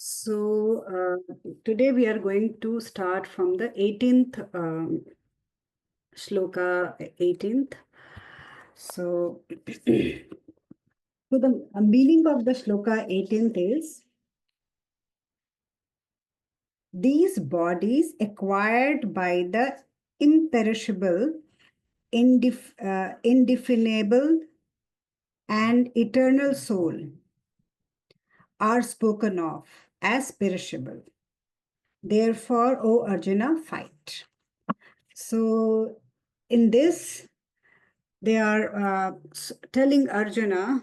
Today we are going to start from the 18th Shloka 18th. So, the meaning of the Shloka 18th is, these bodies acquired by the imperishable, indefinable and eternal soul are spoken of as perishable. Therefore, O Arjuna, fight. So, in this, they are telling Arjuna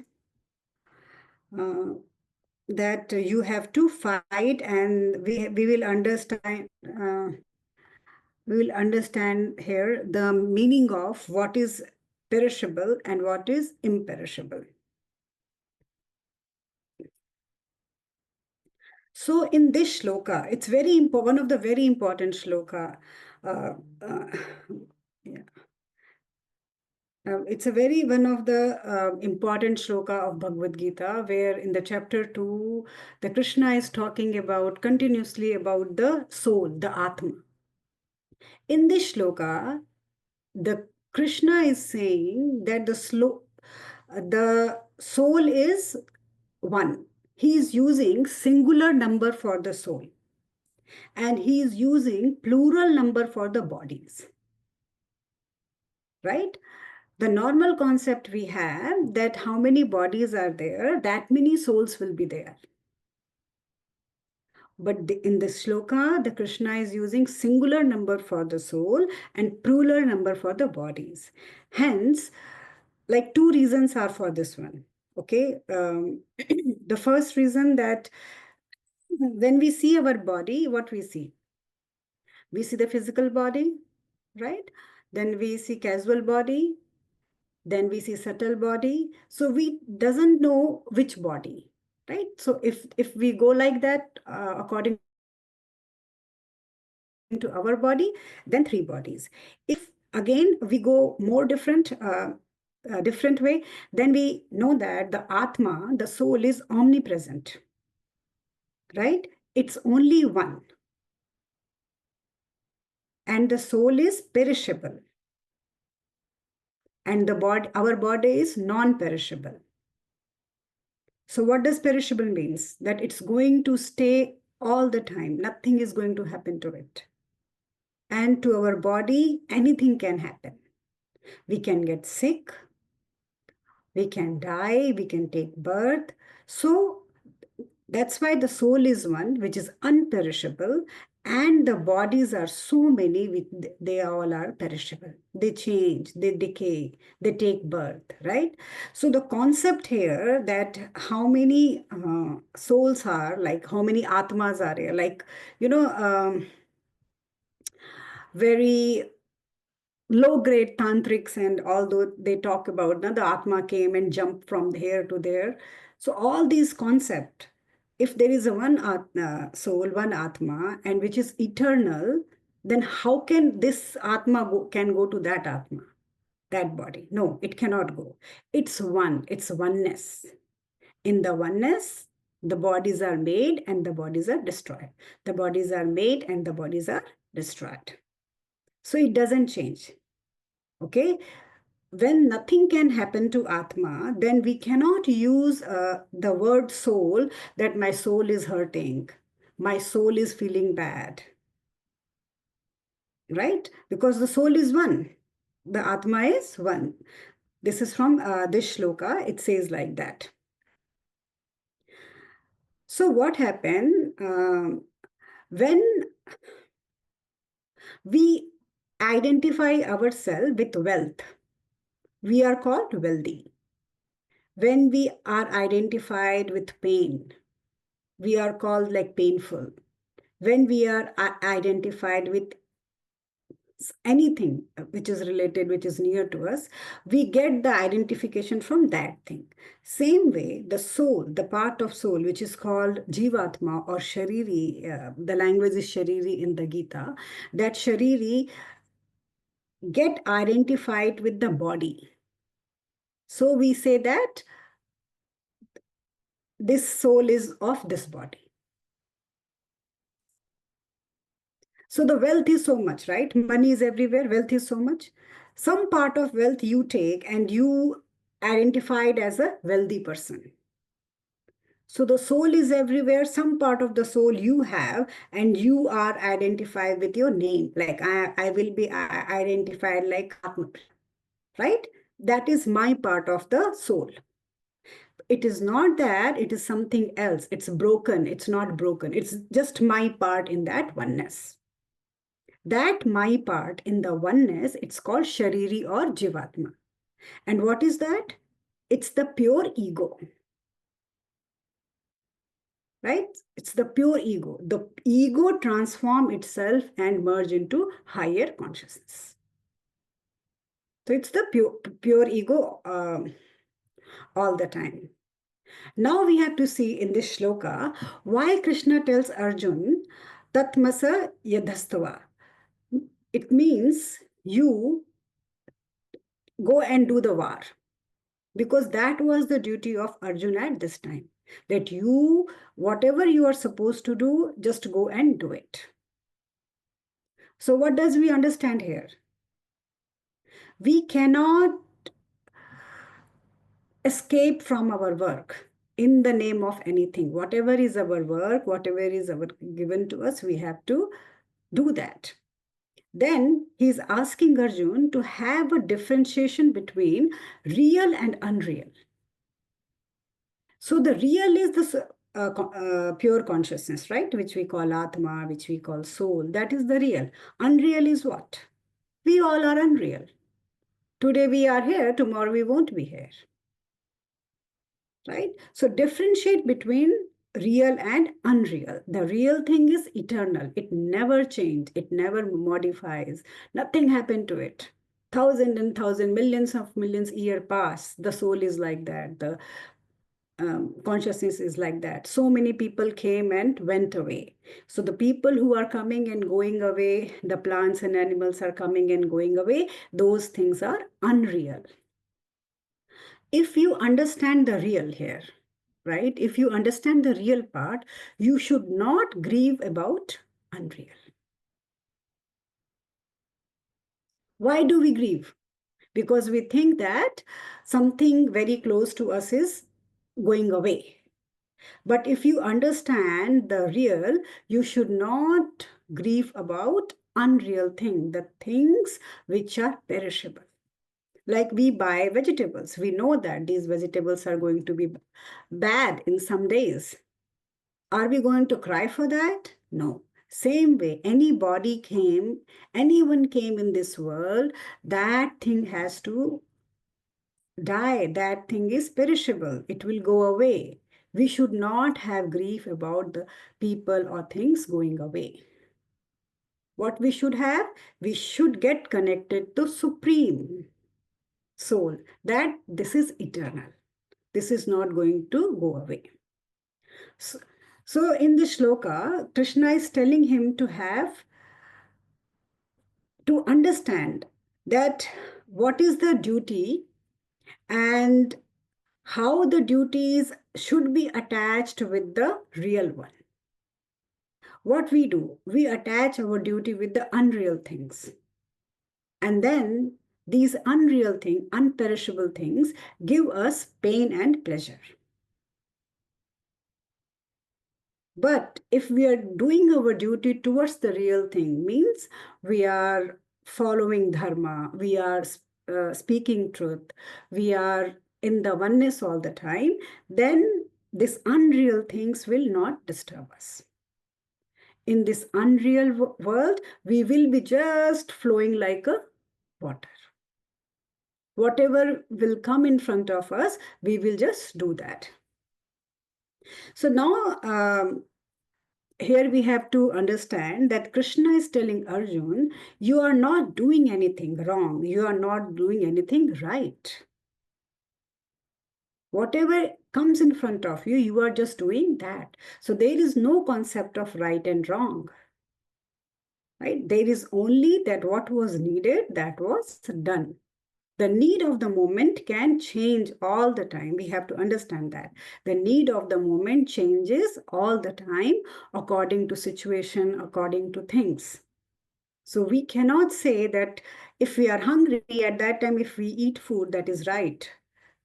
that you have to fight, and we will understand. We will understand here the meaning of what is perishable and what is imperishable. So in this shloka, it's very important, one of the very important shloka. Uh, uh, yeah. It's a very one of the important shloka of Bhagavad Gita, where in the chapter 2, the Krishna is talking about continuously about the soul, the Atma. In this shloka, the Krishna is saying that the soul is one. He is using singular number for the soul, and he is using plural number for the bodies. Right? The normal concept we have that how many bodies are there, that many souls will be there. But in this shloka, the Krishna is using singular number for the soul and plural number for the bodies. Hence, like two reasons are for this one. Okay. The first reason that when we see our body, what we see? We see the physical body, right? Then we see casual body. Then we see subtle body. So we doesn't know which body, right? So if we go like that, according to our body, then three bodies. If again we go more different way, then we know that the Atma, the soul, is omnipresent, right? It's only one. And the soul is perishable. And the body, our body is non-perishable. So what does perishable means? That it's going to stay all the time. Nothing is going to happen to it. And to our body, anything can happen. We can get sick. We can die. We can take birth. So that's why the soul is one, which is unperishable. And the bodies are so many, they all are perishable. They change, they decay, they take birth, right? So the concept here that how many souls are, like how many atmas are here, like, very low-grade tantrics, and although they talk about now the atma came and jumped from here to there. So all these concepts, if there is a one soul, one atma, and which is eternal, then how can this atma can go to that atma, that body? No, it cannot go. It's one, it's oneness. In the oneness, the bodies are made and the bodies are destroyed. The bodies are made and the bodies are destroyed. So it doesn't change. Okay. When nothing can happen to Atma, then we cannot use the word soul, that my soul is hurting, my soul is feeling bad, right? Because the soul is one, the Atma is one. This is from this shloka, it says like that. So what happened when we identify ourselves with wealth? We are called wealthy. When we are identified with pain, we are called like painful. When we are identified with anything which is related, which is near to us, we get the identification from that thing. Same way, the soul, the part of soul, which is called Jivatma or Shariri, the language is Shariri in the Gita, that Shariri get identified with the body. So we say that this soul is of this body. So the wealth is so much, right? Money is everywhere, wealth is so much. Some part of wealth you take and you identified as a wealthy person. So the soul is everywhere. Some part of the soul you have, and you are identified with your name. Like I will be identified like Atma, right? That is my part of the soul. It is not that it is something else. It's broken. It's not broken. It's just my part in that oneness. That my part in the oneness, it's called Shariri or Jivatma. And what is that? It's the pure ego, right? It's the pure ego. The ego transform itself and merge into higher consciousness. So it's the pure ego all the time. Now we have to see in this shloka why Krishna tells Arjun, Tatmasa yadhastava. It means you go and do the war. Because that was the duty of Arjun at this time. That you, whatever you are supposed to do, just go and do it. So, what does we understand here? We cannot escape from our work in the name of anything. Whatever is our work, whatever is our given to us, we have to do that. Then he's asking Arjun to have a differentiation between real and unreal. So the real is the pure consciousness, right? Which we call Atma, which we call soul. That is the real. Unreal is what? We all are unreal. Today we are here, tomorrow we won't be here, right? So differentiate between real and unreal. The real thing is eternal. It never changes. It never modifies. Nothing happened to it. Thousand and thousand, millions of millions year pass. The soul is like that. The consciousness is like that. So many people came and went away. So the people who are coming and going away, the plants and animals are coming and going away, those things are unreal. If you understand the real here, right? If you understand the real part, you should not grieve about unreal. Why do we grieve? Because we think that something very close to us is going away. But if you understand the real, you should not grieve about unreal things, the things which are perishable. Like we buy vegetables. We know that these vegetables are going to be bad in some days. Are we going to cry for that? No. Same way, anyone came in this world, that thing has to die. That thing is perishable. It will go away. We should not have grief about the people or things going away. What we should have? We should get connected to Supreme Soul, that this is eternal. This is not going to go away. So in the shloka, Krishna is telling him to understand that what is the duty and how the duties should be attached with the real one. What we do, we attach our duty with the unreal things. And then these unreal things, unperishable things, give us pain and pleasure. But if we are doing our duty towards the real thing, means we are following dharma, we are speaking truth, we are in the oneness all the time, then these unreal things will not disturb us. In this unreal world, we will be just flowing like a water. Whatever will come in front of us, we will just do that. So now, here we have to understand that Krishna is telling Arjun, you are not doing anything wrong. You are not doing anything right. Whatever comes in front of you, you are just doing that. So there is no concept of right and wrong. Right? There is only that what was needed, that was done. The need of the moment can change all the time. We have to understand that. The need of the moment changes all the time according to situation, according to things. So we cannot say that if we are hungry at that time, if we eat food, that is right.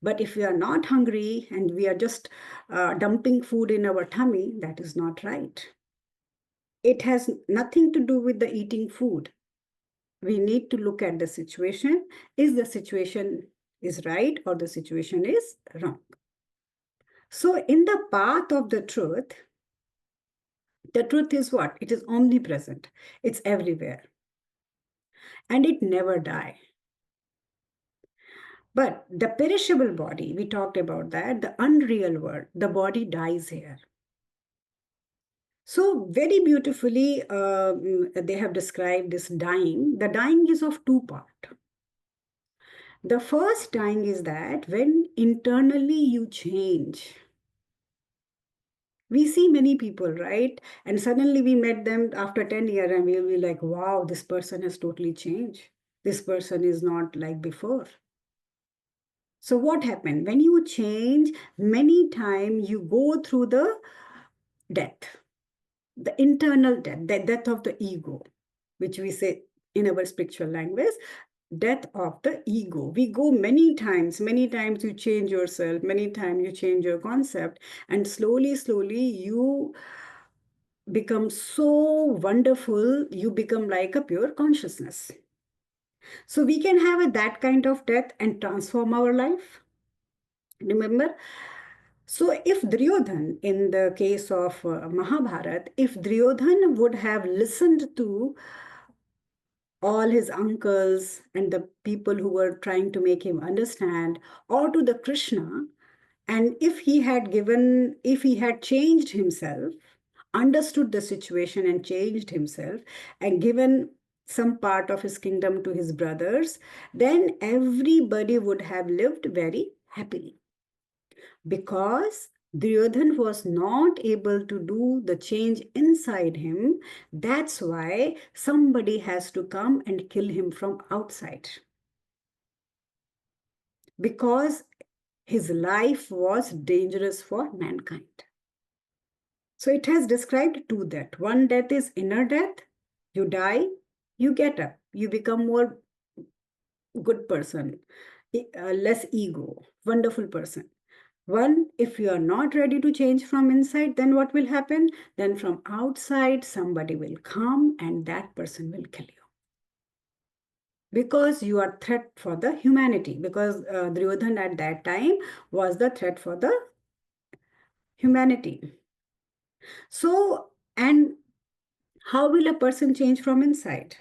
But if we are not hungry and we are just dumping food in our tummy, that is not right. It has nothing to do with the eating food. We need to look at the situation. Is the situation is right or the situation is wrong? So in the path of the truth is what? It is omnipresent. It's everywhere. And it never die. But the perishable body, we talked about that, the unreal world, the body dies here. So very beautifully, they have described this dying. The dying is of two parts. The first dying is that when internally you change. We see many people, right? And suddenly we met them after 10 years and we'll be like, wow, this person has totally changed. This person is not like before. So what happened? When you change, many times you go through death, the internal death, the death of the ego, which we say in our spiritual language, death of the ego. We go many times you change yourself, many times you change your concept, and slowly you become so wonderful, you become like a pure consciousness. So we can have that kind of death and transform our life. Remember? So if Duryodhan, in the case of Mahabharat, if Duryodhan would have listened to all his uncles and the people who were trying to make him understand, or to the Krishna, and if he had changed himself, understood the situation and changed himself, and given some part of his kingdom to his brothers, then everybody would have lived very happily. Because Duryodhan was not able to do the change inside him, that's why somebody has to come and kill him from outside. Because his life was dangerous for mankind. So it has described two deaths. One death is inner death. You die, you get up, you become more good person, less ego, wonderful person. One, if you are not ready to change from inside, then what will happen? Then from outside, somebody will come and that person will kill you. Because you are threat for the humanity. Because Duryodhan at that time was the threat for the humanity. So, and how will a person change from inside?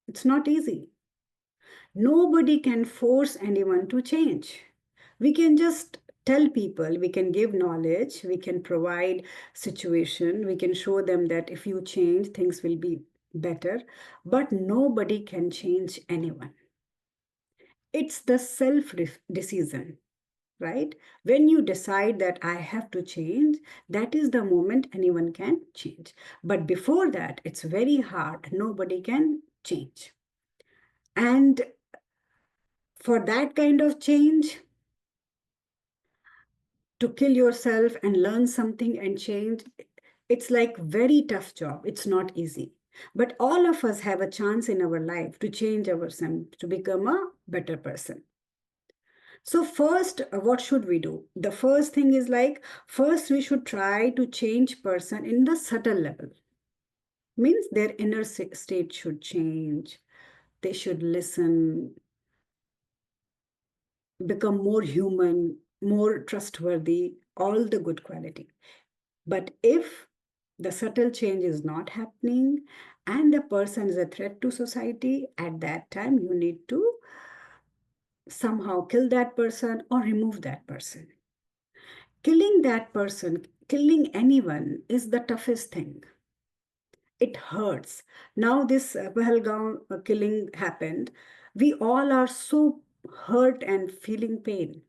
It's not easy. Nobody can force anyone to change. We can just tell people, we can give knowledge, we can provide situation, we can show them that if you change, things will be better, but nobody can change anyone. It's the self decision, right? When you decide that I have to change, that is the moment anyone can change. But before that, it's very hard. Nobody can change. And for that kind of change, to kill yourself and learn something and change, it's like very tough job. It's not easy. But all of us have a chance in our life to change ourselves, to become a better person. So first, what should we do? The first thing is like, first we should try to change person in the subtle level. Means their inner state should change. They should listen, become more human, more trustworthy, all the good quality. But if the subtle change is not happening and the person is a threat to society, at that time you need to somehow kill that person or remove that person. Killing that person, killing anyone is the toughest thing. It hurts. Now this Pahalgam killing happened. We all are so hurt and feeling pain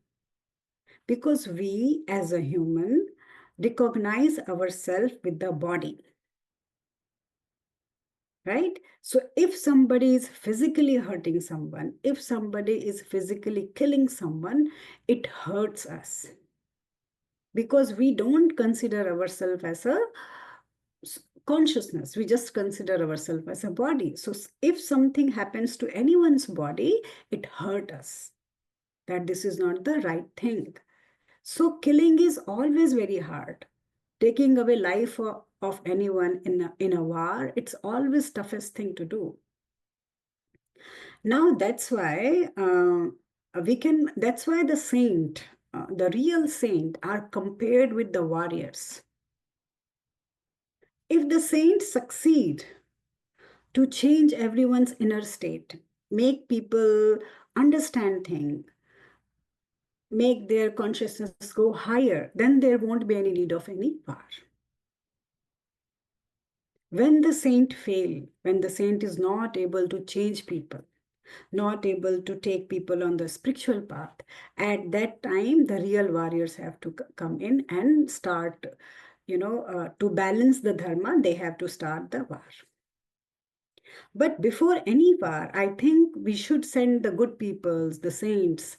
because we as a human recognize ourselves with the body, right? So if somebody is physically hurting someone, if somebody is physically killing someone, it hurts us because we don't consider ourselves as a consciousness. We just consider ourselves as a body. So if something happens to anyone's body, it hurt us, that this is not the right thing. So killing is always very hard. Taking away life of anyone in a war, it's always toughest thing to do. Now that's why the saint, the real saint, are compared with the warriors. If the saints succeed to change everyone's inner state, make people understand things, make their consciousness go higher, then there won't be any need of any war. When the saint fail, when the saint is not able to change people, not able to take people on the spiritual path, at that time the real warriors have to come in and start, to balance the dharma, they have to start the war. But before any war, I think we should send the good peoples, the saints,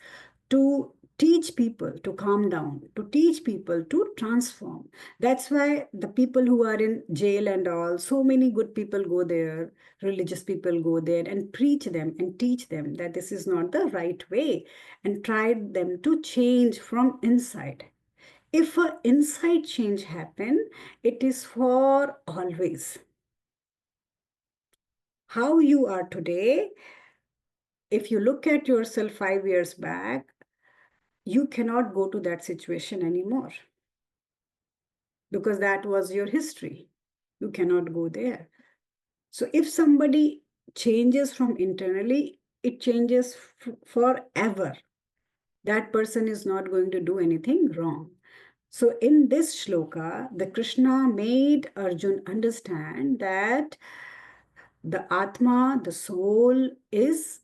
to teach people to calm down, to teach people to transform. That's why the people who are in jail and all, so many good people go there, religious people go there and preach them and teach them that this is not the right way, and try them to change from inside. If an inside change happen, it is for always. How you are today, if you look at yourself 5 years back, you cannot go to that situation anymore because that was your history. You cannot go there. So if somebody changes from internally, it changes forever. That person is not going to do anything wrong. So in this shloka, the Krishna made Arjun understand that the Atma, the soul, is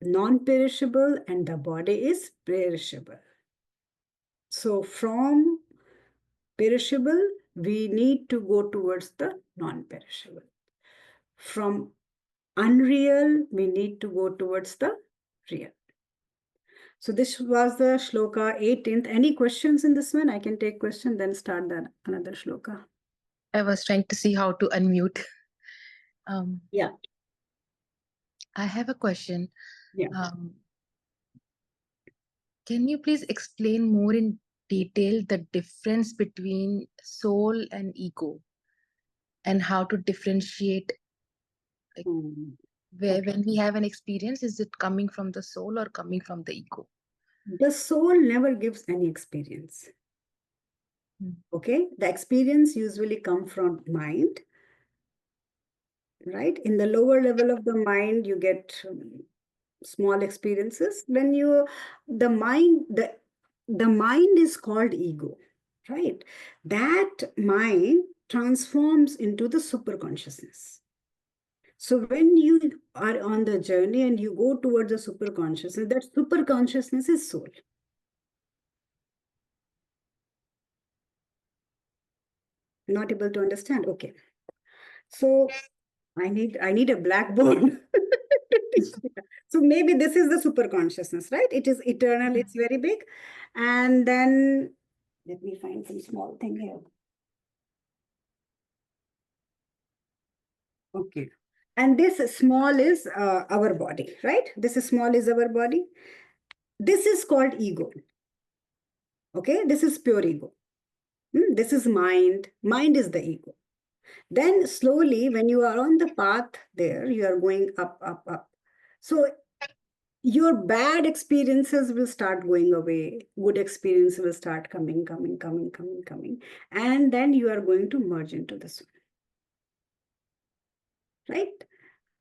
non-perishable and the body is perishable. So from perishable, we need to go towards the non-perishable. From unreal, we need to go towards the real. So this was the shloka 18th. Any questions in this one? I can take question, then start another shloka. I was trying to see how to unmute. Yeah. I have a question. Yeah. Can you please explain more in detail the difference between soul and ego and how to differentiate, like, when we have an experience, is it coming from the soul or coming from the ego? The soul never gives any experience. Okay, the experience usually come from mind, right? In the lower level of the mind, you get small experiences. Then the mind is called ego, right? That mind transforms into the super consciousness. So when you are on the journey and you go towards the super consciousness, that super consciousness is soul. Not able to understand? Okay. So I need a blackboard. So maybe this is the super consciousness, right? It is eternal, it's very big. And then let me find some small thing here. Okay. And this small is our body, right? This is small is our body. This is called ego. Okay, this is pure ego. This is mind. Mind is the ego. Then slowly, when you are on the path there, you are going up, up, up. So your bad experiences will start going away. Good experience will start coming, coming, coming, coming, coming. And then you are going to merge into this one, right?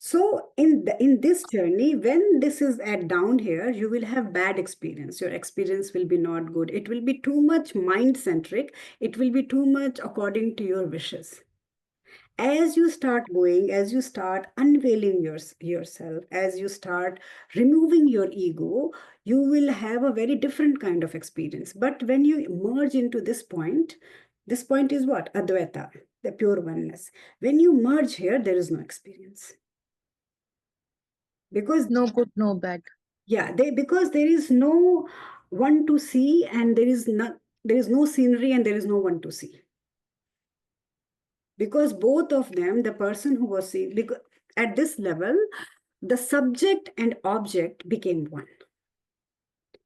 So in this journey, when this is at down here, you will have bad experience. Your experience will be not good. It will be too much mind-centric. It will be too much according to your wishes. As you start going, as you start unveiling yourself, as you start removing your ego, you will have a very different kind of experience. But when you merge into this point is what? Advaita, the pure oneness. When you merge here, there is no experience. Because no good, no bad. Yeah, because there is no one to see, and there is no scenery, and there is no one to see. because both of them, the person who was seeing, because at this level, the subject and object became one.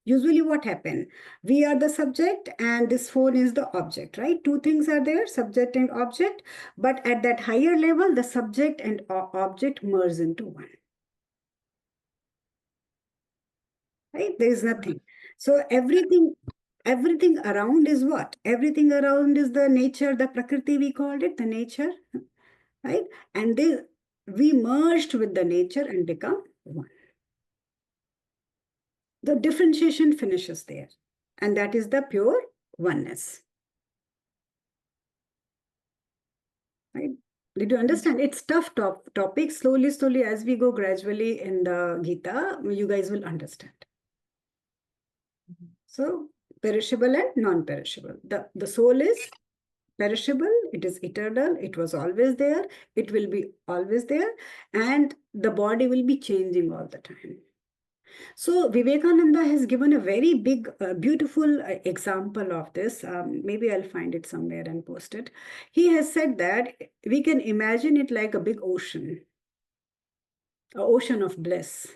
Usually what happened, we are the subject and this phone is the object, right? Two things are there, subject and object, but at that higher level the subject and object merge into one, right? There is nothing. So everything around is what, everything around is the nature, the prakriti, we called it the nature, right? And they, we merged with the nature and become one. The differentiation finishes there, and that is the pure oneness, right? Did you understand? It's tough topic. Slowly, as we go gradually in the Gita, you guys will understand. So, perishable and non-perishable. The soul is perishable, it is eternal, it was always there, it will be always there, and the body will be changing all the time. So Vivekananda has given a very big, beautiful example of this. Maybe I'll find it somewhere and post it. He has said that we can imagine it like a big ocean, an ocean of bliss.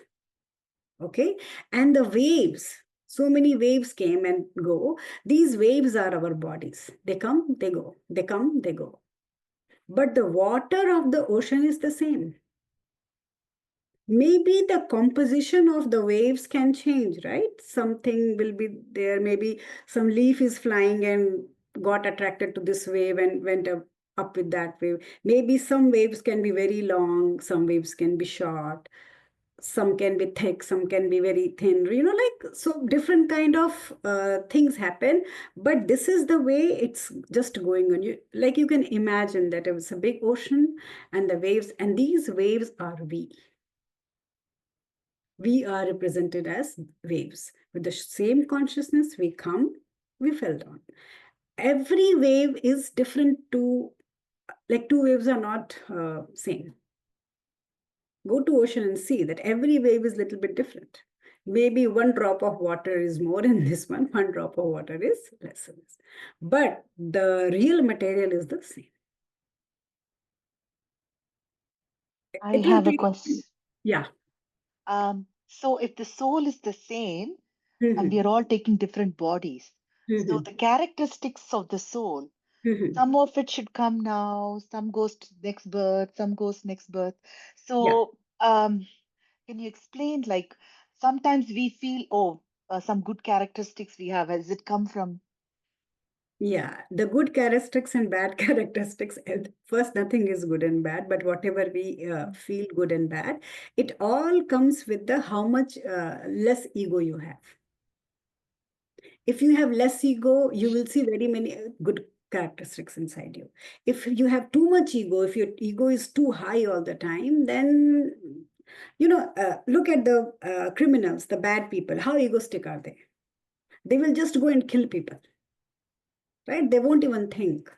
Okay, and the waves. So many waves came and go. These waves are our bodies. They come, they go. They come, they go. But the water of the ocean is the same. Maybe the composition of the waves can change, right? Something will be there. Maybe some leaf is flying and got attracted to this wave and went up with that wave. Maybe some waves can be very long, some waves can be short, some can be thick, some can be very thin, like, so different kind of things happen. But this is the way it's just going on. You can imagine that it was a big ocean and the waves, and these waves are we. We are represented as waves. With the same consciousness, we come, we fell down. Every wave is different to, like two waves are not same. Go to ocean and see that every wave is a little bit different. Maybe one drop of water is more in this one drop of water is less in this. But the real material is the same. I It will have a be, question. yeah. So if the soul is the same and we Mhm. are all taking different bodies, so Mhm. the characteristics of the soul, Mhm. some of it should come now, some goes to next birth, some goes next birth. Yeah. So can you explain, like, sometimes we feel, oh, some good characteristics we have, has it come from? Yeah, the good characteristics and bad characteristics. First, nothing is good and bad, but whatever we feel good and bad, it all comes with the how much less ego you have. If you have less ego, you will see very many good characteristics inside you. If you have too much ego, if your ego is too high all the time, then look at the criminals, the bad people. How egoistic are they? They will just go and kill people, right? They won't even think.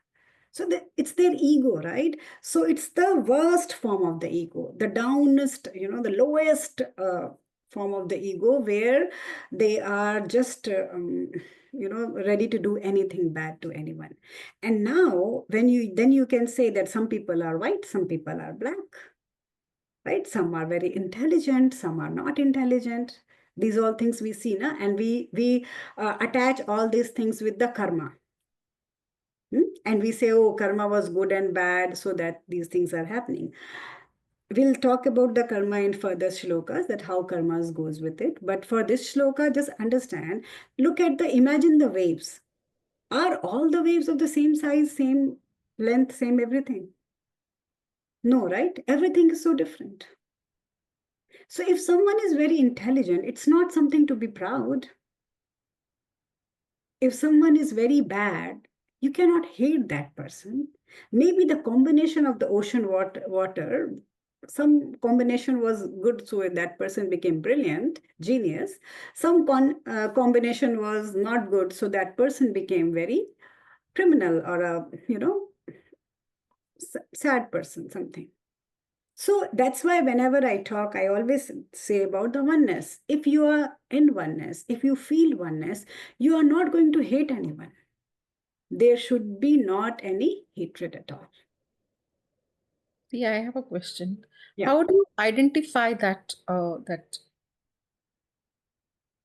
So it's their ego, right? So it's the worst form of the ego, the downest, the lowest form of the ego, where they are just, ready to do anything bad to anyone. And now, then you can say that some people are white, some people are black, right? Some are very intelligent, some are not intelligent. These all things we see, na? And we attach all these things with the karma. And we say, oh, karma was good and bad, so that these things are happening. We'll talk about the karma in further shlokas, that how karmas goes with it. But for this shloka, just understand, imagine the waves. Are all the waves of the same size, same length, same everything? No, right? Everything is so different. So if someone is very intelligent, it's not something to be proud. If someone is very bad, you cannot hate that person. Maybe the combination of the ocean water, some combination was good, so that person became brilliant, genius. Some combination was not good, so that person became very criminal or a, sad person, something. So that's why whenever I talk, I always say about the oneness. If you are in oneness, if you feel oneness, you are not going to hate anyone. There should be not any hatred at all. Yeah, I have a question. Yeah. How do you identify that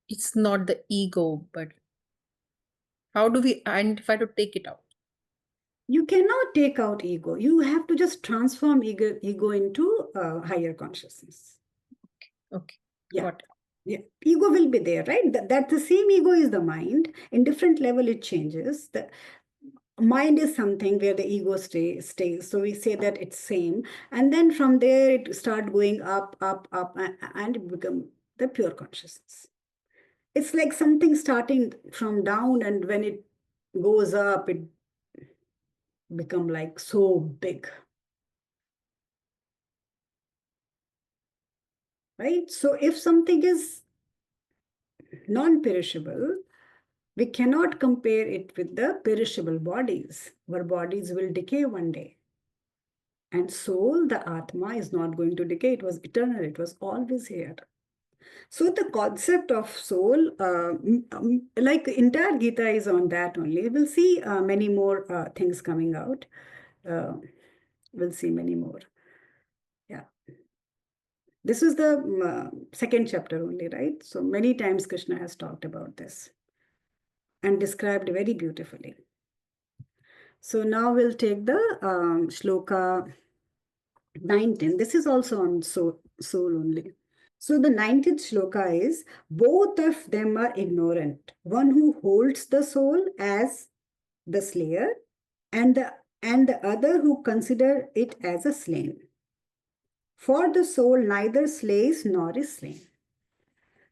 it's not the ego, but how do we identify to take it out? You cannot take out ego. You have to just transform ego into higher consciousness. Okay, Yeah. got it. Yeah. Ego will be there, right? That the same ego is the mind. In different level, it changes. The mind is something where the ego stays. So we say that it's same. And then from there, it start going up, up, up, and it become the pure consciousness. It's like something starting from down, and when it goes up, it become like so big, right? So if something is non-perishable, we cannot compare it with the perishable bodies. Our bodies will decay one day. And soul, the Atma, is not going to decay. It was eternal. It was always here. So the concept of soul, like entire Gita is on that only. We'll see many more things coming out. Uh, we'll see many more. Yeah. This is the second chapter only, right? So many times Krishna has talked about this and described very beautifully. So now we'll take the Shloka 19. This is also on soul only. So the 19th shloka is, both of them are ignorant. One who holds the soul as the slayer, and the other who consider it as a slain. For the soul neither slays nor is slain.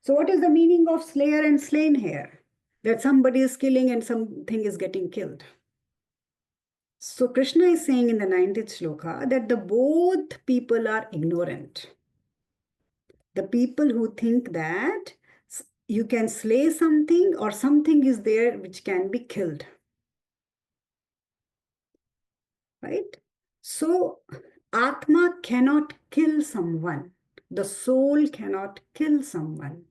So what is the meaning of slayer and slain here? That somebody is killing and something is getting killed. So Krishna is saying in the 19th shloka that the both people are ignorant. The people who think that you can slay something or something is there which can be killed, right? So Atma cannot kill someone. The soul cannot kill someone.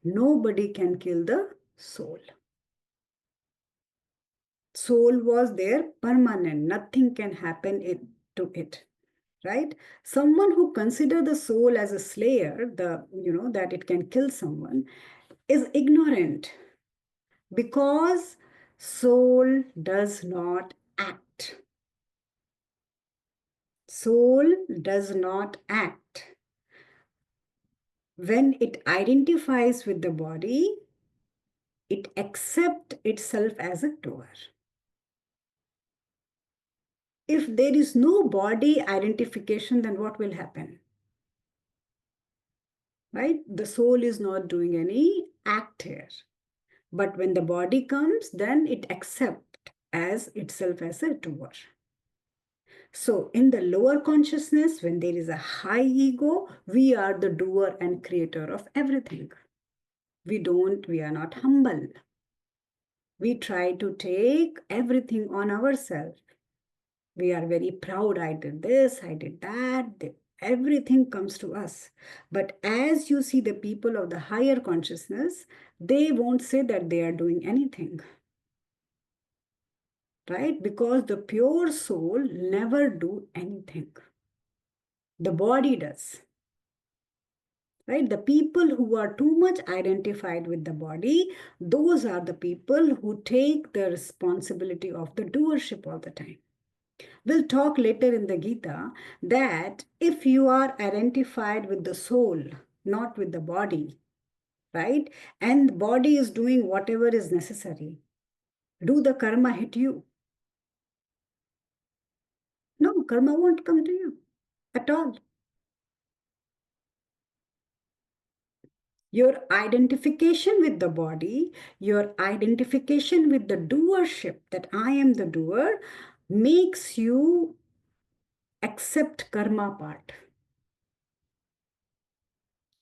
Nobody can kill the soul. Soul was there permanent. Nothing can happen to it, right? Someone who consider the soul as a slayer, that it can kill someone, is ignorant, because soul does not act. Soul does not act. When it identifies with the body, it accepts itself as a doer. If there is no body identification, then what will happen? Right? The soul is not doing any act here. But when the body comes, then it accepts as itself as a doer. So in the lower consciousness, when there is a high ego, we are the doer and creator of everything. We are not humble. We try to take everything on ourselves. We are very proud. I did this, I did that. Everything comes to us. But as you see the people of the higher consciousness, they won't say that they are doing anything. Right? Because the pure soul never do anything. The body does. Right? The people who are too much identified with the body, those are the people who take the responsibility of the doership all the time. We'll talk later in the Gita that if you are identified with the soul, not with the body, right? And the body is doing whatever is necessary, do the karma hit you? No, karma won't come to you at all. Your identification with the body, your identification with the doership, that I am the doer, makes you accept karma part.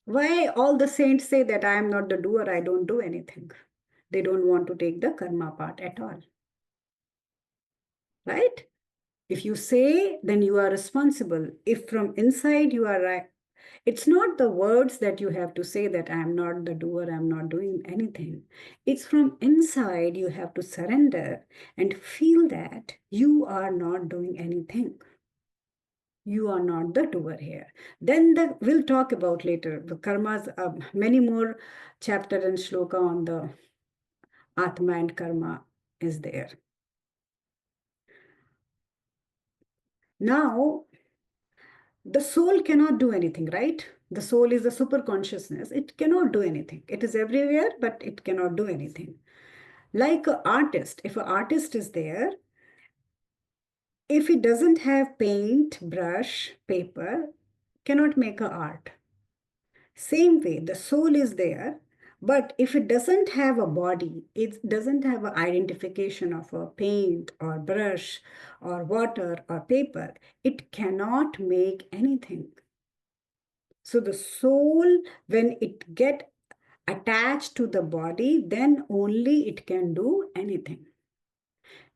Why all the saints say that I am not the doer, I don't do anything? They don't want to take the karma part at all. Right? If you say, then you are responsible. If from inside you are right, it's not the words that you have to say that I am not the doer, I am not doing anything. It's from inside you have to surrender and feel that you are not doing anything. You are not the doer here. Then we'll talk about later the karmas, many more chapter and shloka on the Atma and karma is there. Now, the soul cannot do anything, right? The soul is a super consciousness. It cannot do anything. It is everywhere, but it cannot do anything. Like an artist, if an artist is there, if he doesn't have paint, brush, paper, cannot make a art. Same way, the soul is there, but if it doesn't have a body, it doesn't have an identification of a paint or brush or water or paper, it cannot make anything. So the soul, when it get attached to the body, then only it can do anything.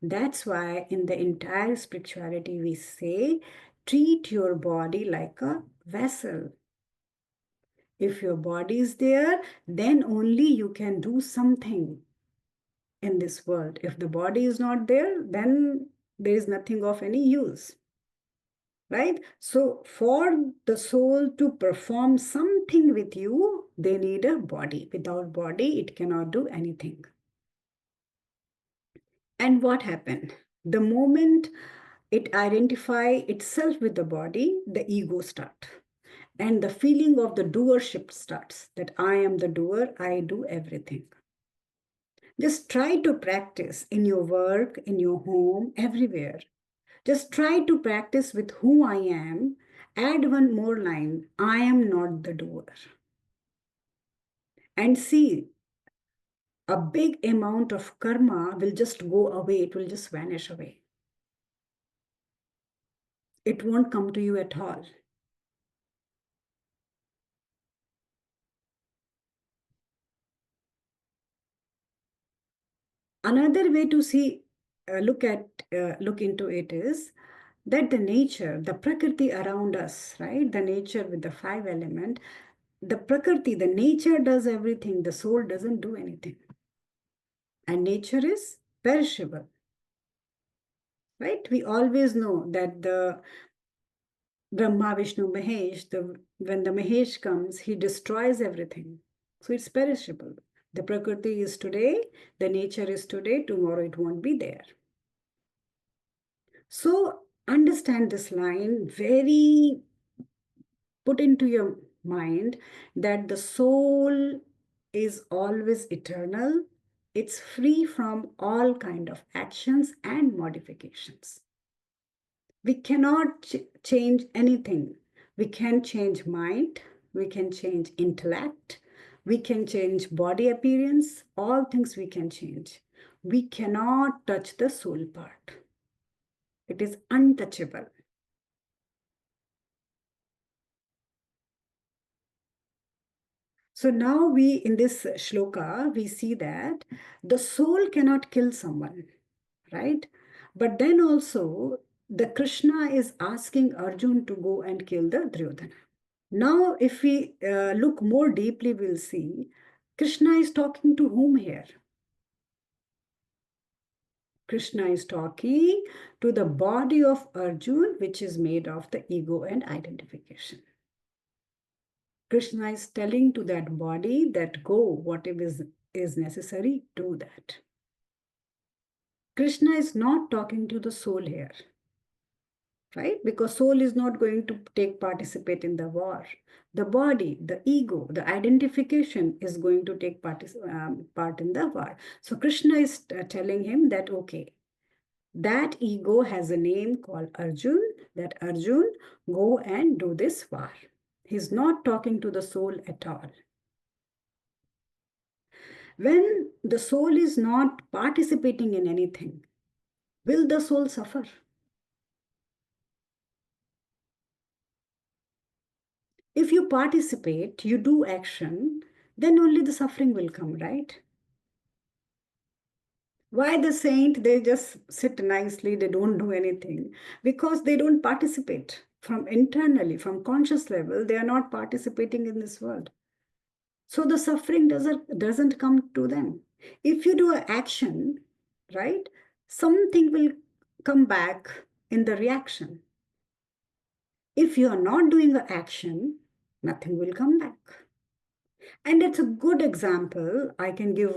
That's why in the entire spirituality we say, treat your body like a vessel. If your body is there, then only you can do something in this world. If the body is not there, then there is nothing of any use. Right? So for the soul to perform something with you, they need a body. Without body, it cannot do anything. And what happened? The moment it identify itself with the body, the ego start. And the feeling of the doership starts, that I am the doer, I do everything. Just try to practice in your work, in your home, everywhere. Just try to practice with who I am. Add one more line, I am not the doer. And see, a big amount of karma will just go away, it will just vanish away. It won't come to you at all. Another way to see, look into it is that the nature, the prakriti around us, right? The nature with the five element, the prakriti, the nature does everything, the soul doesn't do anything. And nature is perishable, right? We always know that the Brahma, Vishnu, Mahesh, when the Mahesh comes, he destroys everything. So it's perishable. The prakriti is today, the nature is today, tomorrow it won't be there. So understand this line, very put into your mind that the soul is always eternal. It's free from all kind of actions and modifications. We cannot change anything. We can change mind, we can change intellect, we can change body appearance, all things we can change. We cannot touch the soul part. It is untouchable. So now we, in this shloka, we see that the soul cannot kill someone, right? But then also the Krishna is asking Arjun to go and kill the Duryodhana. Now, if we look more deeply, we'll see Krishna is talking to whom here? Krishna is talking to the body of Arjun, which is made of the ego and identification. Krishna is telling to that body that go, whatever is necessary, do that. Krishna is not talking to the soul here, right? Because soul is not going to participate in the war. The body, the ego, the identification is going to take part in the war. So Krishna is telling him that, okay, that ego has a name called Arjun, that Arjun, go and do this war. He's not talking to the soul at all. When the soul is not participating in anything, will the soul suffer? If you participate, you do action, then only the suffering will come, right? Why the saint, they just sit nicely, they don't do anything? Because they don't participate from internally, from conscious level, they are not participating in this world. So the suffering doesn't come to them. If you do an action, right, something will come back in the reaction. If you are not doing an action, nothing will come back. And it's a good example. I can give,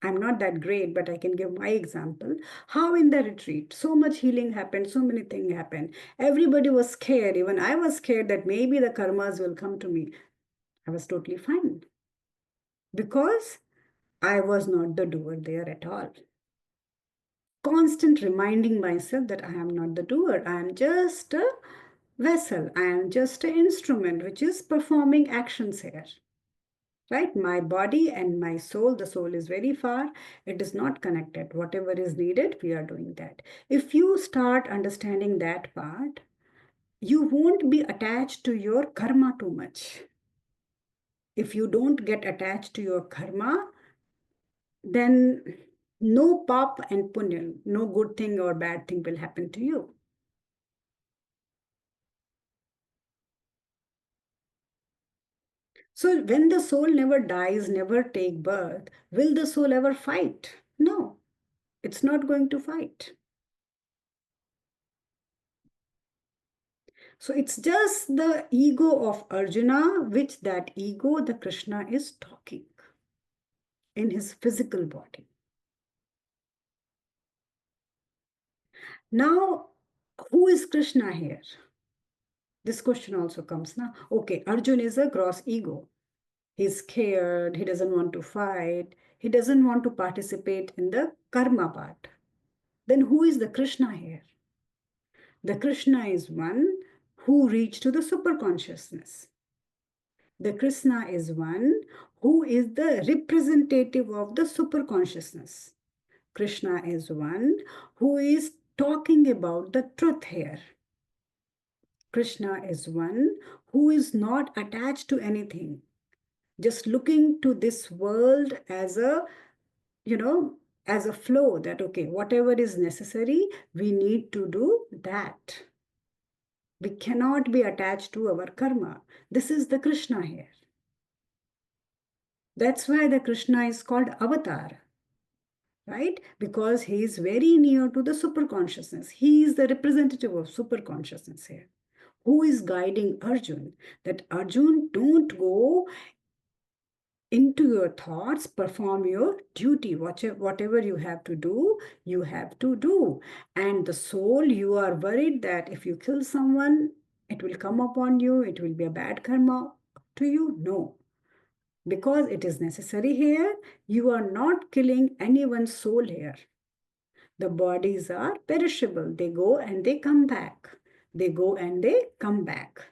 I'm not that great, but I can give my example. How in the retreat, so much healing happened, so many things happened. Everybody was scared. Even I was scared that maybe the karmas will come to me. I was totally fine because I was not the doer there at all. Constant reminding myself that I am not the doer. I am just a vessel. I am just an instrument which is performing actions here. Right? My body and my soul, the soul is very far. It is not connected. Whatever is needed, we are doing that. If you start understanding that part, you won't be attached to your karma too much. If you don't get attached to your karma, then no pap and punya, no good thing or bad thing will happen to you. So when the soul never dies, never take birth, will the soul ever fight? No, it's not going to fight. So it's just the ego of Arjuna, which that ego, the Krishna is talking in his physical body. Now, who is Krishna here? This question also comes now. Okay, Arjun is a gross ego. He's scared, he doesn't want to fight, he doesn't want to participate in the karma part. Then who is the Krishna here? The Krishna is one who reached to the super consciousness. The Krishna is one who is the representative of the super consciousness. Krishna is one who is talking about the truth here. Krishna is one who is not attached to anything, just looking to this world as a, as a flow that, okay, whatever is necessary, we need to do that. We cannot be attached to our karma. This is the Krishna here. That's why the Krishna is called Avatar, right? Because he is very near to the super consciousness. He is the representative of super consciousness here. Who is guiding Arjun? That Arjun, don't go into your thoughts, perform your duty. Whatever you have to do, you have to do. And the soul, you are worried that if you kill someone, it will come upon you, it will be a bad karma to you. No, because it is necessary here. You are not killing anyone's soul here. The bodies are perishable. They go and they come back. They go and they come back.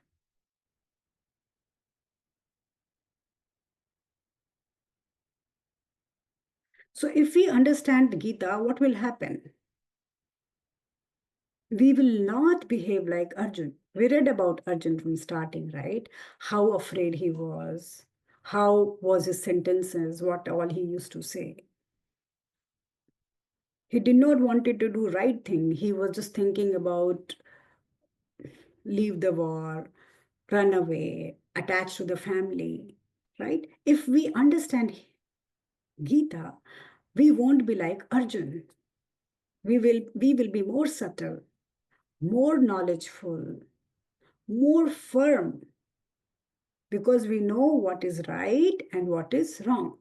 So if we understand Gita, what will happen? We will not behave like Arjun. We read about Arjun from starting, right? How afraid he was, how was his sentences, what all he used to say. He did not wanted to do right thing. He was just thinking about leave the war, run away, attach to the family, right? If we understand Gita, we won't be like Arjun. We will be more subtle, more knowledgeful, more firm, because we know what is right and what is wrong.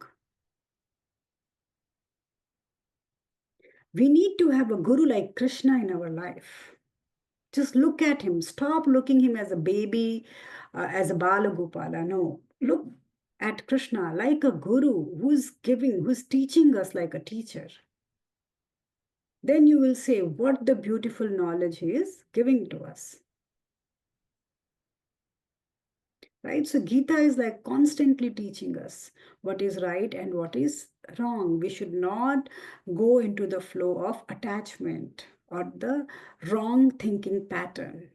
We need to have a guru like Krishna in our life. Just look at him. Stop looking him as a baby, as a Balagopala. No, look at Krishna like a guru who's giving, who's teaching us like a teacher. Then you will say what the beautiful knowledge he is giving to us. Right? So Gita is like constantly teaching us what is right and what is wrong. We should not go into the flow of attachment or the wrong thinking pattern.